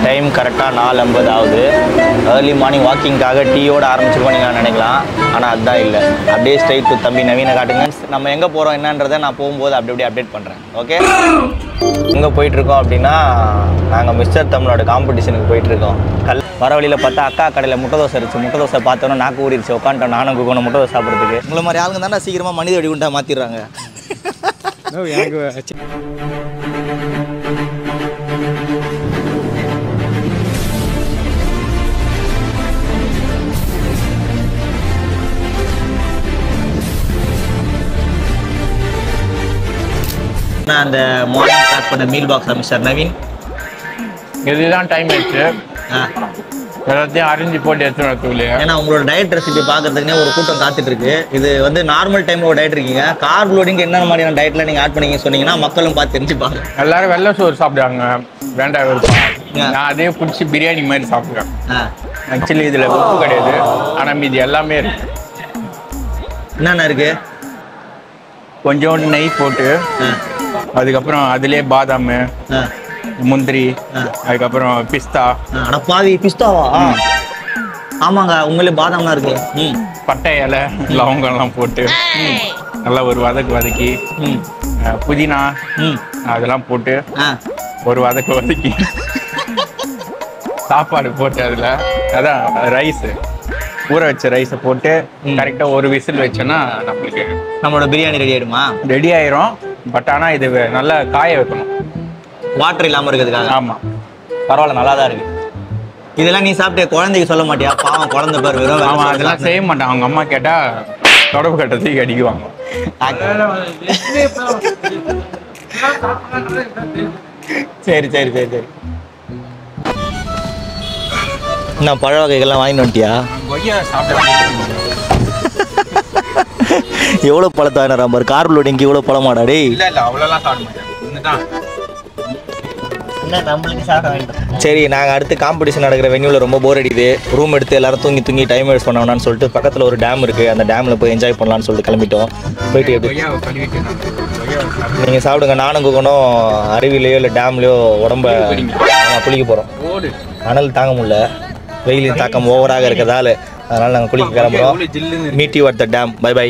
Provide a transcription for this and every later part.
Time கரெக்டாக 4:50 ஆகுது. Early morning வாக்கிங்காக டீயோடு ஆரம்பிச்சிருக்கோம் நீங்கள் நினைக்கலாம். ஆனால் அதுதான் இல்லை. அப்படியே ஸ்ட்ரைட் டு தம்பி நவீனை காட்டுங்க. நம்ம எங்கே போகிறோம் என்னன்றதை நான் போகும்போது அப்படி அப்டேட் பண்ணுறேன். ஓகே, எங்கே போயிட்டுருக்கோம் அப்படின்னா நாங்கள் மிஸ்டர் தமிழோட காம்படிஷனுக்கு போயிட்டுருக்கோம். வர வழியில் பார்த்தா அக்கா கடையில் முட்டை தோசை இருந்துச்சு. முட்டை தோசை பார்த்தோன்னா நாக்கு ஊறிடுச்சு. உட்காந்துட்டோம் நானும் குக்கணும் முட்டை தோசை சாப்பிட்றதுக்கு. உங்களை மாதிரி ஆளுங்க தானே சீக்கிரமாக மனித வெடிகுண்டா மாற்றிடுறாங்க. நான் அந்த மார்னிங் பேக் பண்ண மீல் பாக்ஸ் மிஸ்டர் நவீன் இதுதான் டைம் ஆயிடுச்சு. எல்லாத்தையும் அரிஞ்சு போட்டு எடுத்துட்டு. ஏன்னா உங்களோட டயட் ரெசிபி பார்க்கறதுக்குனே ஒரு கூட்டம் காத்துட்டு இருக்கு. இது வந்து நார்மல் டைம்ல ஒரு டயட் இருக்கீங்க. கார்ப் லோடிங் என்னென்ன மாதிரியான டயட்ல நீங்க ஆட் பண்ணீங்க சொன்னீங்கன்னா மக்களும் பார்த்து தெரிஞ்சுப்பாங்க. எல்லாரும் வெள்ளை சோறு சாப்பிடுவாங்க, வேண்டாம் இருப்பாங்க. நான் அதே பிடிச்சி பிரியாணி மாதிரி சாப்பிடுவேன். ஆக்சுவலி இதுல உப்பு கிடையாது, ஆனா மீதி எல்லாமே இருக்கு. என்னென்ன இருக்கு? கொஞ்சோண்டு நெய் போட்டு, அதுக்கப்புறம் அதுலயே பாதாம், முந்திரி, அதுக்கப்புறம் பிஸ்தா. அடப்பாவி, பிஸ்தாவா? ஆமாங்க, உங்களே பாதாம்லாம் இருக்கு. பட்டை இலை லவங்கம்லாம் போட்டு நல்லா ஒரு வதக்கி, புதினா அதெல்லாம் போட்டு ஒரு வதக்கி சாப்பாடு போட்டு அதில் அதான் ரைஸ் ஊற வச்ச ரைஸை போட்டு கரெக்டாக ஒரு விசில் வச்சோன்னா நம்மளோட பிரியாணி ரெடி ஆயிடுமா? ரெடி ஆயிரும். பட் ஆனால் இது நல்லா காய வைக்கணும், வாட்டர் இல்லாமல் இருக்கிறதுக்காக. ஆமாம், பரவாயில்ல, நல்லா தான் இருக்கு. இதெல்லாம் நீ சாப்பிட்டு குழந்தைக்கு சொல்ல மாட்டியா? பாவம் குழந்தை பேர் வெறும். ஆமாம், அதெல்லாம் செய்ய மாட்டான். அவங்க அம்மா கேட்டால் தொடர்பு கட்டத்துக்கு அடிக்குவாங்க. சரி சரி சரி சரி. நான் பழ வகைகள்லாம் வாங்கிட்டு வந்துட்டியா? எவ்வளோ பழத்தை வாங்கினா பாரு. கார்ப் லோடிங்க்கு இவ்வளோ பழமாடா? டே இல்லை இல்லை, அவ்வளோலாம் சாப்பிட மாட்டேன். சரி, நாங்கள் அடுத்து காம்படிஷன் நடக்கிற வென்யூவில் ரொம்ப போர் அடிக்குது. ரூம் எடுத்து எல்லாரும் தூங்கி டைம் வேஸ்ட் பண்ணணும்னு சொல்லிட்டு பக்கத்தில் ஒரு டேம் இருக்குது. அந்த டேமில் போய் என்ஜாய் பண்ணலான்னு சொல்லிட்டு கிளம்பிட்டோம். போயிட்டு எப்படி நீங்கள் சாப்பிடுங்க. நானும் குக்கணும் அருவிலையோ இல்லை டேம்லையோ உடம்ப குளிக்க போகிறோம். அனல் தாங்க முடியல, வெயிலின் தாக்கம் ஓவராக இருக்கிறதால. அதனால் நாங்கள் குளிக்க கிளம்புறோம். Meet you at the dam. Bye bye.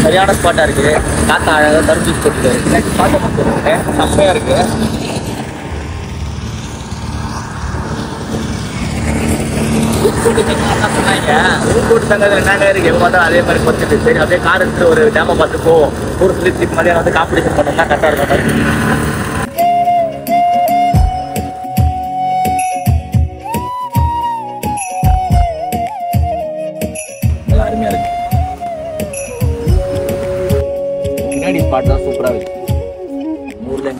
சரியான ஸ்பாட்டாக இருக்குது. காத்தா அழகாக தர்பூஸ் போட்டுருக்காரு. ஸ்பாட்டை போட்டுருக்கேன், செம்மையாக இருக்குது. சொன்னாங்க ரூம் போட்டு தங்கிறது என்னங்க இருக்குது, எங்கே பார்த்தா அதே மாதிரி பார்த்துட்டு சரி அப்படியே கார் எடுத்து ஒரு டேமை பார்த்து போவோம். ஒரு ஸ்லிப் மாதிரியான வந்து காம்படிஷன் பண்ணோம்னா கரெக்டாக இருக்கும். நல்லா அருமையாக இருக்கு. பின்னாடி ஸ்பாட் தான் சூப்பராக இருக்கு. ஊர்ல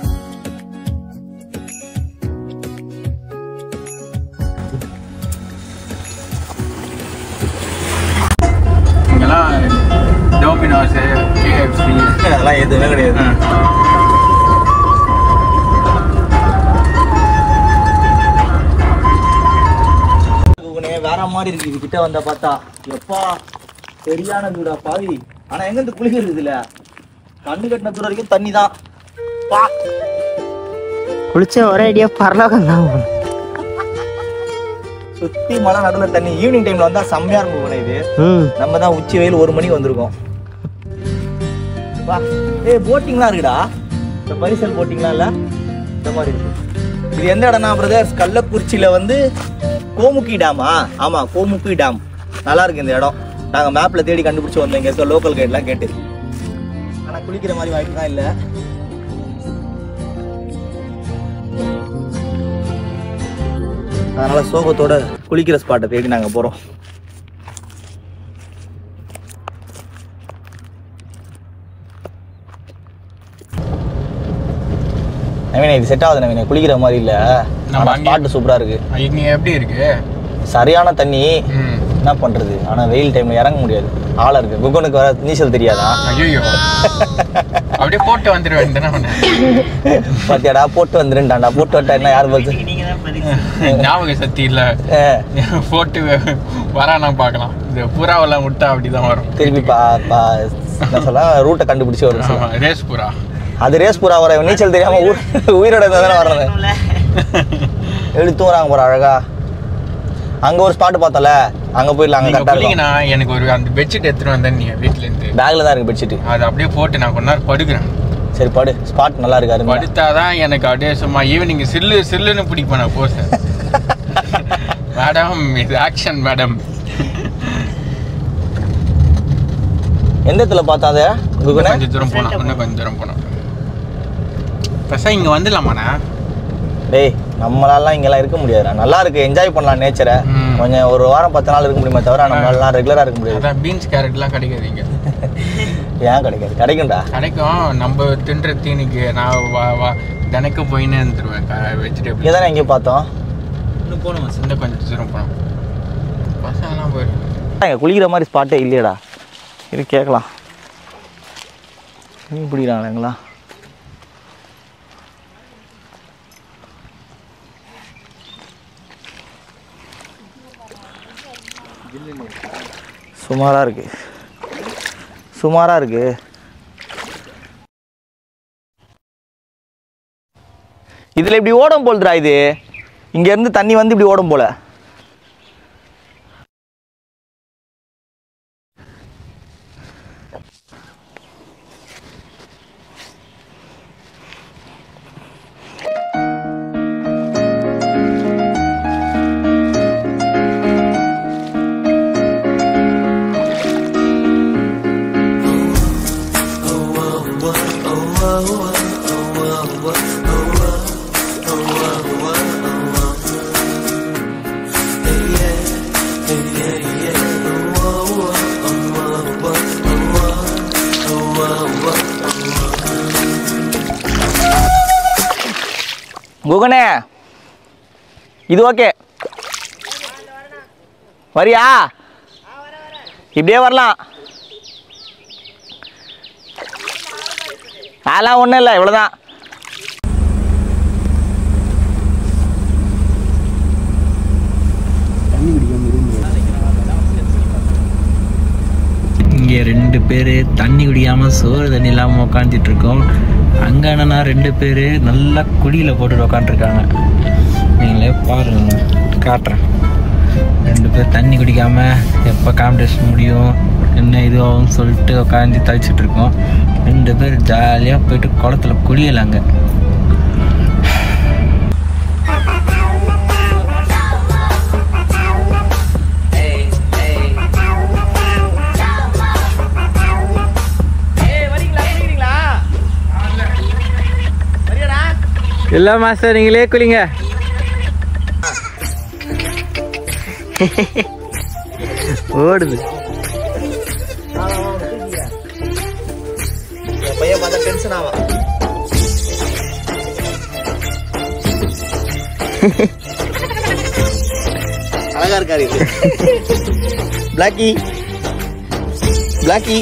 டோமினோஸ், KFC அதெல்லாம் எதுவுமே கிடையாது. வேற மாதிரி இருக்கு. இது கிட்ட வந்தா பார்த்தா எப்பா சரியான தூரா பாவி. ஆனா எங்க இருந்து குளிக்கிறது? இதுல கண்ணு கட்டின தூரம் வரைக்கும் தண்ணி தான். குளிச்ச ஒரே ஐடியா பரலோகம் தான். சுத்தி மழை நடுவுல தண்ணி. ஈவினிங் டைம்ல வந்தா செம்மையா இருக்கும். இது நம்ம தான் உச்சி வெயில் 1 மணிக்கு வந்திருக்கோம். போட்டிங்லாம் இருக்குடா. இந்த பரிசல் போட்டிங்லாம் இல்ல, இந்த மாதிரி இருக்கு. இது எந்த இடம்னா பிரதர்ஸ், கள்ளக்குறிச்சியில வந்து கோமுக்கி டேமா? ஆமா, கோமுக்கி டேம். நல்லா இருக்கு இந்த இடம். நாங்க மேப்ல தேடி கண்டுபிடிச்சு வந்தோம். இங்க இருக்க லோக்கல் கைட்லாம் கேட்டு. ஆனா குளிக்கிற மாதிரி வாய்ப்பு தான் இல்லை. அதனால சோகத்தோட குளிக்கிற ஸ்பாட்டை தேடி நாங்க போறோம். நவீன இது செட் ஆகுது. நவீன குளிக்கிற மாதிரி இல்ல, ஸ்பாட் சூப்பரா இருக்கு. இங்க எப்படி இருக்கு? சரியான தண்ணி. என்ன பண்ணுறது? ஆனால் வெயில் டைமில் இறங்க முடியாது, ஆளாக இருக்குது. குகனுக்கு வர நீச்சல் தெரியாதா? ஐயோ அப்படியே போட்டு வந்துடுவேன் தானே. பார்த்தியாடா, போட்டு வந்துருண்டாண்டா. போட்டு வந்துட்டா என்ன யார் பார்த்து ஞாபக சக்தி இல்லை. போட்டு வரானா பார்க்கலாம். இந்த புறாவெல்லாம் விட்டா அப்படிதான் வரும். திருப்பி என்ன சொல்ல, ரூட்டை கண்டுபிடிச்சி வரும். ரேஸ் புறா. அது ரேஸ் புறா வர நீச்சல் தெரியாமல் உயிரோட தானே வர்றது. எப்படி தூங்குறாங்க போகிற அழகா. அங்கே ஒரு ஸ்பாட்டு பார்த்தல, அங்கே போயிடலாம். அங்கே கரெக்டாக எனக்கு ஒரு அந்த பெட்ஷீட் எடுத்துகிட்டு வந்தேன் நீ வீட்டிலேருந்து. பேக்கில் தான் இருக்குது பெட்ஷீட். அது அப்படியே போட்டு நான் கொஞ்ச நேரம் படுக்கிறேன். சரி படு, ஸ்பாட் நல்லா இருக்காரு. படுத்தாதான் எனக்கு அப்படியே சும்மா ஈவினிங் சில்லுன்னு பிடிப்பேன் நான் போஸ். மேடம் இது ஆக்ஷன் மேடம். எந்த இடத்துல பார்த்தாதே? கொஞ்சம் தூரம் போனோம், இன்னும் கொஞ்சம் தூரம் போனோம். பெருசாக இங்கே வந்துடலாமாண்ணா? டேய், நம்மளாலாம் இங்கெல்லாம் இருக்க முடியாது. நல்லா இருக்கு, என்ஜாய் பண்ணலாம் நேச்சரை. கொஞ்சம் ஒரு வாரம் 10 நாள் இருக்க முடியுமே தவிர நம்மளாலாம் ரெகுலராக இருக்க முடியாது. அதான் பீன்ஸ் கேரட்லாம் கிடைக்காது இங்கே. ஏன் கிடைக்காது? கிடைக்கும்டா. கிடைக்கும். நம்ம தின்ற தீனிக்கு நான் தினைக்கும் போயின்னு இருந்துருவேன். வெஜிடபிள் இதானே எங்கேயும் பார்த்தோம். இன்னும் போகணும், இன்னும் கொஞ்சம் தூரம் போனோம். பசங்கள்லாம் போயிடும். இங்கே குளிக்கிற மாதிரி ஸ்பாட்டே இல்லையடா. இது கேட்கலாம். மீன் பிடிக்கிறாங்களா? சுமாராக இருக்கு, சுமாராக இருக்கு. இதில் இப்படி ஓடும் போல்துடா. இது இங்கேருந்து தண்ணி வந்து இப்படி ஓடும் போல. குகனே, இது ஓகே. வரியா? இப்படியே வரலாம். அதெல்லாம் ஒன்றும் இல்லை, இவ்வளோதான். இங்கே 2 பேர் தண்ணி குடிக்காமல் சோறு தண்ணி இல்லாமல் உட்காந்துட்டு இருக்கோம். அங்கே என்னன்னா 2 பேர் நல்லா குடியில் போட்டுட்டு உட்காந்துருக்காங்க. நீங்களே பாருங்க, காட்டுறேன். 2 பேர் தண்ணி குடிக்காமல் எப்போ காம்படிஷன் முடியும் என்ன இதுவாகும் சொல்லிட்டு உட்காந்து தவிச்சிட்டு இருக்கோம். 2 பேர் ஜாலியாக போயிட்டு குளத்துல குளியலாங்க. இல்லை மாஸ்டர், நீங்களே குளிங்க. ஓடுது பையன் பார்த்தா டென்ஷன் ஆவா. அழகா இருக்காரு பிளாக்கி. பிளாக்கி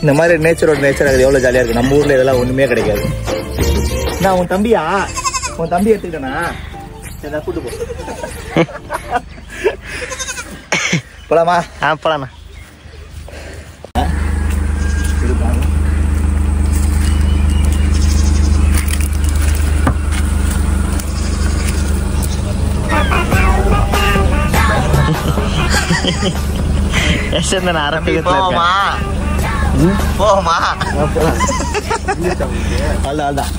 இந்த மாதிரி நேச்சரோட நேச்சர் அது எவ்வளோ ஜாலியாக இருக்குது. நம்ம ஊரில் இதெல்லாம் ஒன்றுமே கிடைக்காது. நான் உன் தம்பியா? உன் தம்பி எடுத்துக்கிட்டேனா? சரி, நான் கூட்டு போ. போலாமா? போலாண்ணா. போமா போமா அதான்